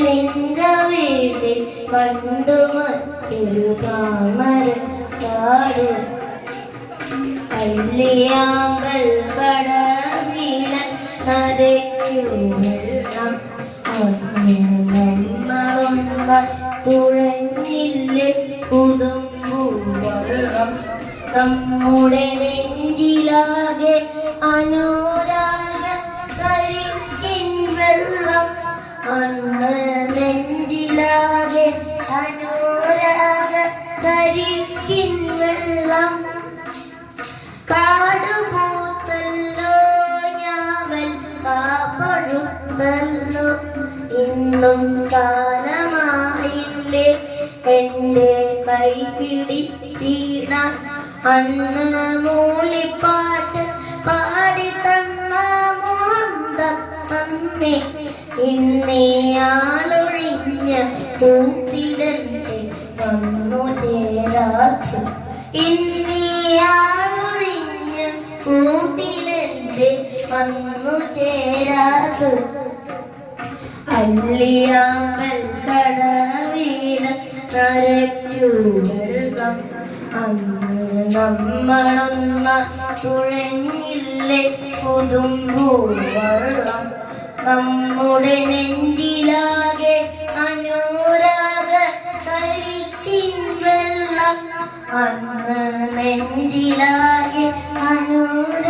നിന്റെ വീട്ടിൽ കണ്ടു മറ്റൊരു താമരക്കാട് കല്യാമ്പൽ കടവില നരയ്ക്കു വെള്ളം നമ്മളൊന്ന തുഴഞ്ഞില്ലേ പുതുമ്പൂവെള്ളം നമ്മുടെ നെഞ്ചിലാകെ അനുരാഗ കരിക്കിൻ വെള്ളം അന്ന് നെഞ്ചിലാകെ അനുരാഗ കരിക്കിൻ വെള്ളം കാടുപൂത്തല്ലോ ഞാവൽ കാപ്പടുത്തല്ലോ ഇന്നും കാലമായില്ലേ എൻ്റെ കൈ പിടിച്ചിട അന്ന് മൂളിപ്പാട്ട് പാടിത്തന്ന മുഹമ്മദ് ഇന്നേ ആളൊഴിഞ്ഞ കൂട്ടിലെന്നെ വന്നു ചേരാത്ത ഇന്നേ ആളൊഴിഞ്ഞ കൂട്ടിലെന്നെ വന്നു ചേരാത്ത അല്ലിയാമ്പൽ കടവില നരയ്ക്കു വെള്ളം അന്ന് നമ്മളൊന്ന തുഴഞ്ഞില്ലേ പുതുമ്പൂവെള്ളം നമ്മുടെ നെഞ്ചിലാകെ അനുരാഗ കരിക്കിൻ വെള്ളം അന്ന് നെഞ്ചിലാകെ അനുരാഗ